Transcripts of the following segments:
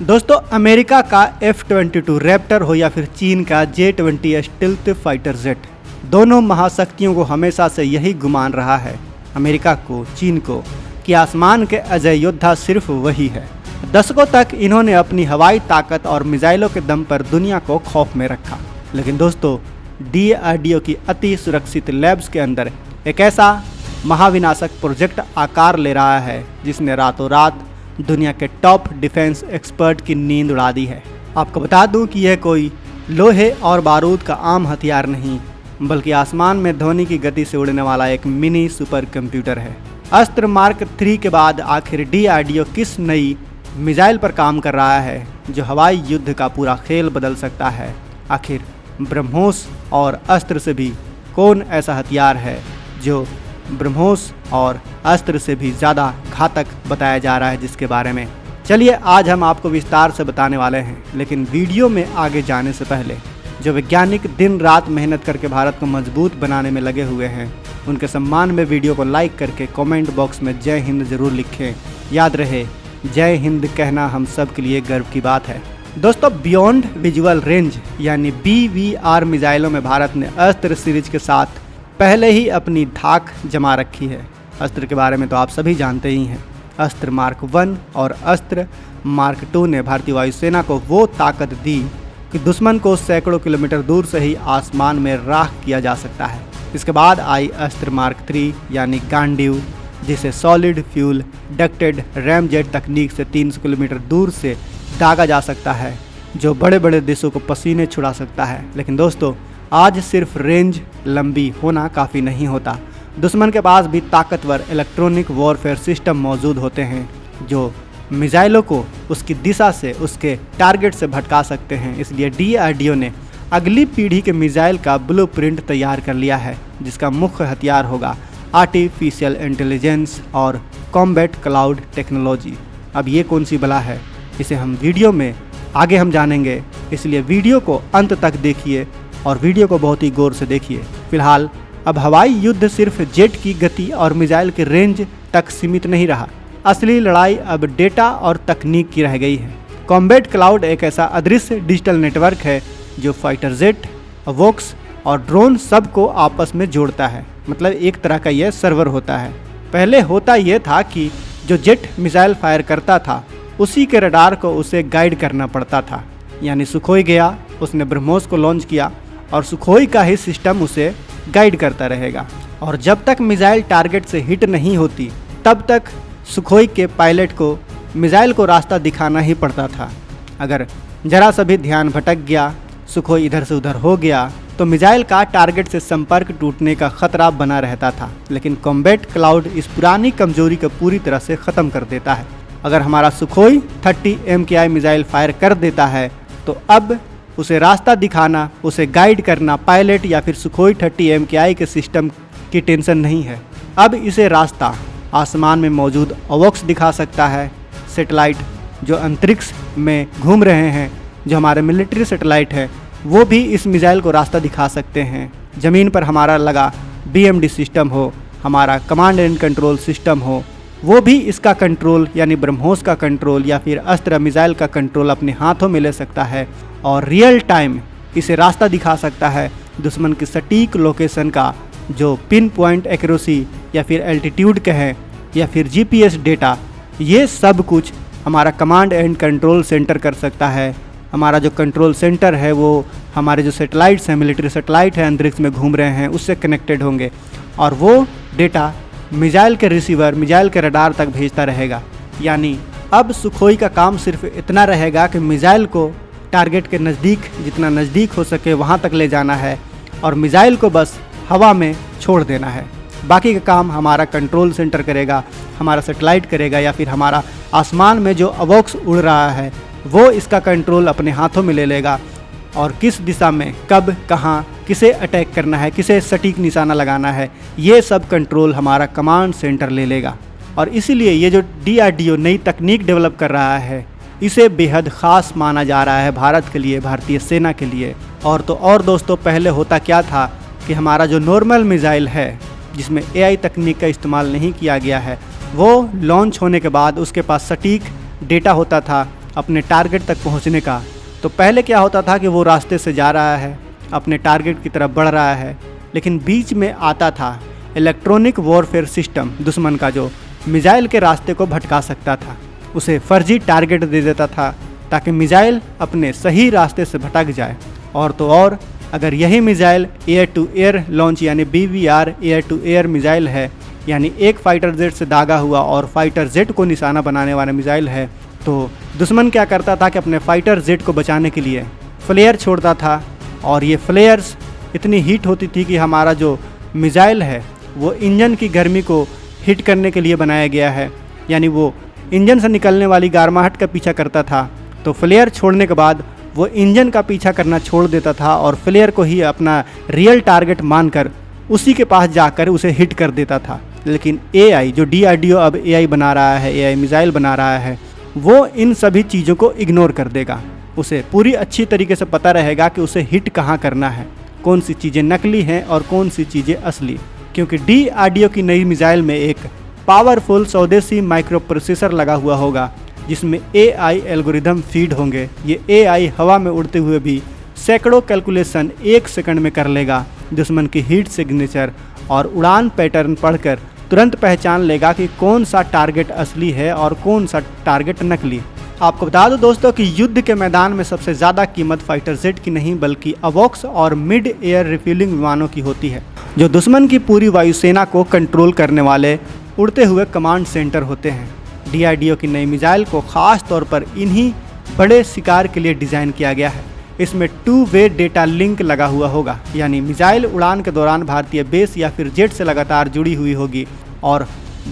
दोस्तों, अमेरिका का F-22 Raptor हो या फिर चीन का J-20 स्टील्थ फाइटर जेट, दोनों महाशक्तियों को हमेशा से यही गुमान रहा है, अमेरिका को, चीन को, कि आसमान के अजय योद्धा सिर्फ वही है। दशकों तक इन्होंने अपनी हवाई ताकत और मिसाइलों के दम पर दुनिया को खौफ में रखा। लेकिन दोस्तों, DRDO की अति सुरक्षित लैब्स के अंदर एक ऐसा महाविनाशक प्रोजेक्ट आकार ले रहा है जिसने रातों रात दुनिया के टॉप डिफेंस एक्सपर्ट की नींद उड़ा दी है। आपको बता दूं कि यह कोई लोहे और बारूद का आम हथियार नहीं, बल्कि आसमान में ध्वनि की गति से उड़ने वाला एक मिनी सुपर कंप्यूटर है। अस्त्र मार्क 3 के बाद आखिर DRDO किस नई मिसाइल पर काम कर रहा है जो हवाई युद्ध का पूरा खेल बदल सकता है? आखिर ब्रह्मोस और अस्त्र से भी कौन ऐसा हथियार है जो ब्रह्मोस और अस्त्र से भी ज़्यादा घातक बताया जा रहा है, जिसके बारे में चलिए आज हम आपको विस्तार से बताने वाले हैं। लेकिन वीडियो में आगे जाने से पहले जो वैज्ञानिक दिन रात मेहनत करके भारत को मजबूत बनाने में लगे हुए हैं, उनके सम्मान में वीडियो को लाइक करके कमेंट बॉक्स में जय हिंद ज़रूर लिखें। याद रहे, जय हिंद कहना हम सब के लिए गर्व की बात है। दोस्तों, बियॉन्ड विजुअल रेंज यानी BVR मिसाइलों में भारत ने अस्त्र सीरीज के साथ पहले ही अपनी धाक जमा रखी है। अस्त्र के बारे में तो आप सभी जानते ही हैं। अस्त्र मार्क 1 और अस्त्र मार्क 2 ने भारतीय वायुसेना को वो ताकत दी कि दुश्मन को सैकड़ों किलोमीटर दूर से ही आसमान में राख किया जा सकता है। इसके बाद आई अस्त्र मार्क 3 यानी गांडीव, जिसे सॉलिड फ्यूल डक्टेड रैमजेट तकनीक से 300 किलोमीटर दूर से दागा जा सकता है, जो बड़े बड़े देशों को पसीने छुड़ा सकता है। लेकिन दोस्तों, आज सिर्फ रेंज लंबी होना काफ़ी नहीं होता। दुश्मन के पास भी ताकतवर इलेक्ट्रॉनिक वॉरफेयर सिस्टम मौजूद होते हैं जो मिसाइलों को उसकी दिशा से, उसके टारगेट से भटका सकते हैं। इसलिए DRDO ने अगली पीढ़ी के मिसाइल का ब्लूप्रिंट तैयार कर लिया है, जिसका मुख्य हथियार होगा आर्टिफिशियल इंटेलिजेंस और कॉम्बैट क्लाउड टेक्नोलॉजी। अब ये कौन सी बला है, इसे हम वीडियो में आगे हम जानेंगे, इसलिए वीडियो को अंत तक देखिए और वीडियो को बहुत ही गौर से देखिए। फिलहाल अब हवाई युद्ध सिर्फ जेट की गति और मिसाइल के रेंज तक सीमित नहीं रहा। असली लड़ाई अब डेटा और तकनीक की रह गई है। कॉम्बैट क्लाउड एक ऐसा अदृश्य डिजिटल नेटवर्क है जो फाइटर जेट, वॉक्स और ड्रोन सबको आपस में जोड़ता है। मतलब एक तरह का यह सर्वर होता है। पहले होता यह था कि जो जेट मिसाइल फायर करता था उसी के रडार को उसे गाइड करना पड़ता था। यानी सुखोई गया, उसने ब्रह्मोस को लॉन्च किया और सुखोई का ही सिस्टम उसे गाइड करता रहेगा। और जब तक मिसाइल टारगेट से हिट नहीं होती तब तक सुखोई के पायलट को मिसाइल को रास्ता दिखाना ही पड़ता था। अगर जरा सा भी ध्यान भटक गया, सुखोई इधर से उधर हो गया, तो मिसाइल का टारगेट से संपर्क टूटने का खतरा बना रहता था। लेकिन कॉम्बैट क्लाउड इस पुरानी कमजोरी को पूरी तरह से ख़त्म कर देता है। अगर हमारा सुखोई 30 MKI मिसाइल फायर कर देता है तो अब उसे रास्ता दिखाना, उसे गाइड करना पायलट या फिर सुखोई 30 MKI के सिस्टम की टेंशन नहीं है। अब इसे रास्ता आसमान में मौजूद अवॉक्स दिखा सकता है। सैटेलाइट जो अंतरिक्ष में घूम रहे हैं, जो हमारे मिलिट्री सैटेलाइट है, वो भी इस मिसाइल को रास्ता दिखा सकते हैं। ज़मीन पर हमारा लगा BMD सिस्टम हो, हमारा कमांड एंड कंट्रोल सिस्टम हो, वो भी इसका कंट्रोल यानी ब्रह्मोस का कंट्रोल या फिर अस्त्र मिसाइल का कंट्रोल अपने हाथों में ले सकता है और रियल टाइम इसे रास्ता दिखा सकता है दुश्मन की सटीक लोकेशन का, जो पिन पॉइंट एक्यूरेसी या फिर एल्टीट्यूड कहें या फिर GPS डेटा, ये सब कुछ हमारा कमांड एंड कंट्रोल सेंटर कर सकता है। हमारा जो कंट्रोल सेंटर है वो हमारे जो सैटेलाइट्स हैं, मिलिट्री सैटेलाइट हैं, अंतरिक्ष में घूम रहे हैं, उससे कनेक्टेड होंगे और वो डेटा मिसाइल के रिसीवर, मिसाइल के रडार तक भेजता रहेगा। यानी अब सुखोई का काम सिर्फ इतना रहेगा कि मिसाइल को टारगेट के नज़दीक, जितना नज़दीक हो सके वहाँ तक ले जाना है और मिसाइल को बस हवा में छोड़ देना है। बाकी का काम हमारा कंट्रोल सेंटर करेगा, हमारा सैटेलाइट करेगा या फिर हमारा आसमान में जो अवॉक्स उड़ रहा है वो इसका कंट्रोल अपने हाथों में ले लेगा और किस दिशा में, कब, कहाँ, किसे अटैक करना है, किसे सटीक निशाना लगाना है, ये सब कंट्रोल हमारा कमांड सेंटर ले लेगा। और इसीलिए ये जो DRDO नई तकनीक डेवलप कर रहा है, इसे बेहद ख़ास माना जा रहा है भारत के लिए, भारतीय सेना के लिए। और तो और दोस्तों, पहले होता क्या था कि हमारा जो नॉर्मल मिसाइल है जिसमें AI तकनीक का इस्तेमाल नहीं किया गया है, वो लॉन्च होने के बाद उसके पास सटीक डेटा होता था अपने टारगेट तक पहुंचने का, तो पहले क्या होता था कि वो रास्ते से जा रहा है, अपने टारगेट की तरफ बढ़ रहा है, लेकिन बीच में आता था इलेक्ट्रॉनिक वॉरफेयर सिस्टम दुश्मन का, जो मिसाइल के रास्ते को भटका सकता था, उसे फर्जी टारगेट दे देता था ताकि मिसाइल अपने सही रास्ते से भटक जाए। और तो और अगर यही missile air to air launch यानी BVR air to air missile है, यानी एक फाइटर जेट से दागा हुआ और फाइटर जेट को निशाना बनाने वाला मिसाइल है, तो दुश्मन क्या करता था कि अपने फाइटर जेट को बचाने के लिए फ्लेयर छोड़ता था। और ये फ्लेयर्स इतनी हीट होती थी कि हमारा जो मिसाइल है वो इंजन की गर्मी को हीट करने के लिए बनाया गया है, यानी वो इंजन से निकलने वाली गारमाहट का पीछा करता था। तो फ्लेयर छोड़ने के बाद वो इंजन का पीछा करना छोड़ देता था और फ्लेयर को ही अपना रियल टारगेट मानकर उसी के पास जाकर उसे हिट कर देता था। लेकिन AI जो DRDO अब AI बना रहा है, AI मिसाइल बना रहा है, वो इन सभी चीज़ों को इग्नोर कर देगा। उसे पूरी अच्छी तरीके से पता रहेगा कि उसे हिट कहाँ करना है, कौन सी चीज़ें नकली हैं और कौन सी चीज़ें असली। क्योंकि DRDO की नई मिसाइल में एक पावरफुल स्वदेशी माइक्रो प्रोसेसर लगा हुआ होगा, जिसमें AI एल्गोरिदम फीड होंगे। ये AI हवा में उड़ते हुए भी सैकड़ों कैलकुलेशन 1 सेकंड में कर लेगा। दुश्मन की हीट सिग्नेचर और उड़ान पैटर्न पढ़कर तुरंत पहचान लेगा कि कौन सा टारगेट असली है और कौन सा टारगेट नकली। आपको बता दो दोस्तों कि युद्ध के मैदान में सबसे ज़्यादा कीमत फाइटर जेट की नहीं बल्कि अवॉक्स और मिड एयर रिफ्यूलिंग विमानों की होती है, जो दुश्मन की पूरी वायुसेना को कंट्रोल करने वाले उड़ते हुए कमांड सेंटर होते हैं। DRDO की नई मिसाइल को ख़ास तौर पर इन्हीं बड़े शिकार के लिए डिज़ाइन किया गया है। इसमें 2 वे डेटा लिंक लगा हुआ होगा, यानी मिसाइल उड़ान के दौरान भारतीय बेस या फिर जेट से लगातार जुड़ी हुई होगी और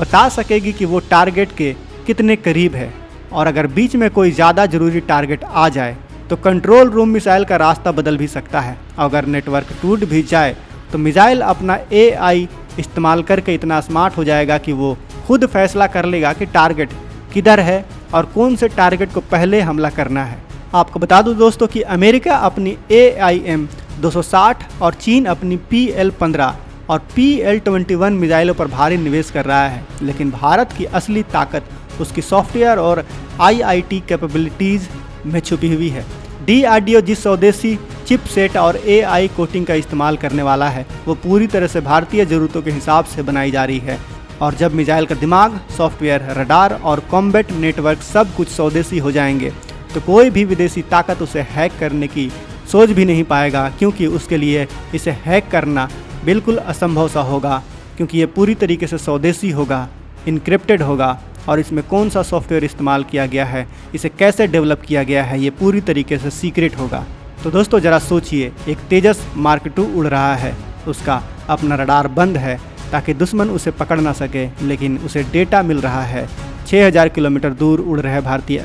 बता सकेगी कि वो टारगेट के कितने करीब है। और अगर बीच में कोई ज़्यादा ज़रूरी टारगेट आ जाए तो कंट्रोल रूम मिसाइल का रास्ता बदल भी सकता है। अगर नेटवर्क टूट भी जाए तो मिसाइल अपना AI इस्तेमाल करके इतना स्मार्ट हो जाएगा कि वो खुद फैसला कर लेगा कि टारगेट किधर है और कौन से टारगेट को पहले हमला करना है। आपको बता दूं दोस्तों कि अमेरिका अपनी AIM-260 और चीन अपनी PL-15 और PL-21 मिसाइलों पर भारी निवेश कर रहा है, लेकिन भारत की असली ताकत उसकी सॉफ्टवेयर और IIT कैपेबिलिटीज़ में छुपी हुई है। DRDO जिस स्वदेशी चिपसेट और AI कोटिंग का इस्तेमाल करने वाला है, वो पूरी तरह से भारतीय ज़रूरतों के हिसाब से बनाई जा रही है। और जब मिसाइल का दिमाग, सॉफ्टवेयर, रडार और कॉम्बैट नेटवर्क सब कुछ स्वदेशी हो जाएंगे, तो कोई भी विदेशी ताकत उसे हैक करने की सोच भी नहीं पाएगा, क्योंकि उसके लिए इसे हैक करना बिल्कुल असंभव सा होगा, क्योंकि ये पूरी तरीके से स्वदेशी होगा, इनक्रिप्टेड होगा। और इसमें कौन सा सॉफ्टवेयर इस्तेमाल किया गया है, इसे कैसे डेवलप किया गया है, ये पूरी तरीके से सीक्रेट होगा। तो दोस्तों ज़रा सोचिए, एक तेजस Mark II उड़ रहा है, उसका अपना रडार बंद है ताकि दुश्मन उसे पकड़ ना सके, लेकिन उसे डेटा मिल रहा है 6000 किलोमीटर दूर उड़ रहे भारतीय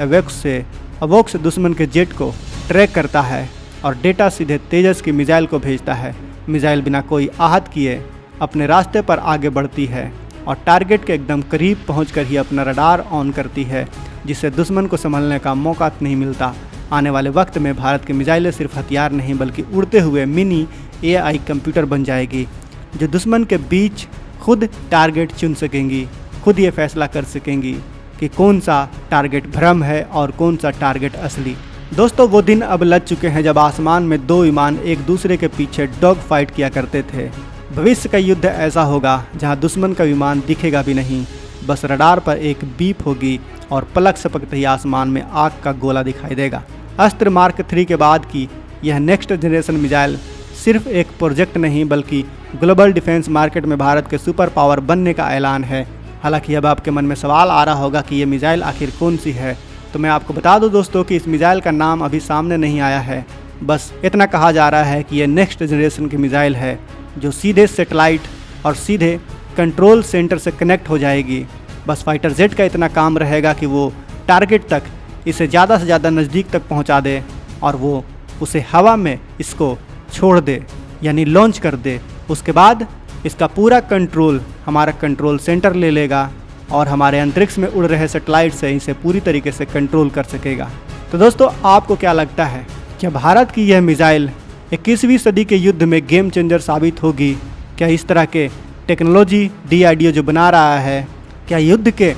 अवॉक्स दुश्मन के जेट को ट्रैक करता है और डेटा सीधे तेजस की मिसाइल को भेजता है। मिसाइल बिना कोई आहत किए अपने रास्ते पर आगे बढ़ती है और टारगेट के एकदम करीब पहुंचकर ही अपना रडार ऑन करती है, जिससे दुश्मन को संभलने का मौका नहीं मिलता। आने वाले वक्त में भारत की मिसाइलें सिर्फ हथियार नहीं बल्कि उड़ते हुए मिनी AI कंप्यूटर बन जाएगी, जो दुश्मन के बीच खुद टारगेट चुन सकेंगी, खुद ये फैसला कर सकेंगी कि कौन सा टारगेट भ्रम है और कौन सा टारगेट असली। दोस्तों वो दिन अब लग चुके हैं जब आसमान में 2 विमान एक दूसरे के पीछे डॉग फाइट किया करते थे। भविष्य का युद्ध ऐसा होगा जहां दुश्मन का विमान दिखेगा भी नहीं, बस रडार पर एक बीप होगी और पलक झपकते ही आसमान में आग का गोला दिखाई देगा। अस्त्र Mark III के बाद की यह नेक्स्ट जनरेशन मिसाइल सिर्फ एक प्रोजेक्ट नहीं बल्कि ग्लोबल डिफेंस मार्केट में भारत के सुपर पावर बनने का ऐलान है। हालांकि अब आपके मन में सवाल आ रहा होगा कि ये मिसाइल आखिर कौन सी है, तो मैं आपको बता दूं दोस्तों कि इस मिसाइल का नाम अभी सामने नहीं आया है। बस इतना कहा जा रहा है कि ये नेक्स्ट जनरेशन की मिसाइल है, जो सीधे सैटेलाइट और सीधे कंट्रोल सेंटर से कनेक्ट हो जाएगी। बस फाइटर जेट का इतना काम रहेगा कि वो टारगेट तक इसे ज़्यादा से ज़्यादा नज़दीक तक पहुंचा दे और वो उसे हवा में इसको छोड़ दे, यानी लॉन्च कर दे। उसके बाद इसका पूरा कंट्रोल हमारा कंट्रोल सेंटर ले लेगा और हमारे अंतरिक्ष में उड़ रहे सैटेलाइट से इसे पूरी तरीके से कंट्रोल कर सकेगा। तो दोस्तों आपको क्या लगता है, क्या भारत की यह मिसाइल 21वीं सदी के युद्ध में गेम चेंजर साबित होगी? क्या इस तरह के टेक्नोलॉजी DRDO जो बना रहा है, क्या युद्ध के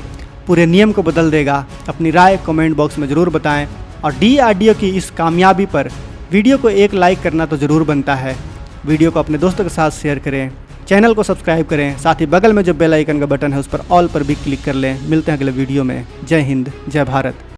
पूरे नियम को बदल देगा? अपनी राय कमेंट बॉक्स में ज़रूर बताएं और DRDO की इस कामयाबी पर वीडियो को एक लाइक करना तो ज़रूर बनता है। वीडियो को अपने दोस्तों के साथ शेयर करें, चैनल को सब्सक्राइब करें, साथ ही बगल में जो बेल आइकन का बटन है उस पर ऑल पर भी क्लिक कर लें। मिलते हैं अगले वीडियो में। जय हिंद, जय भारत।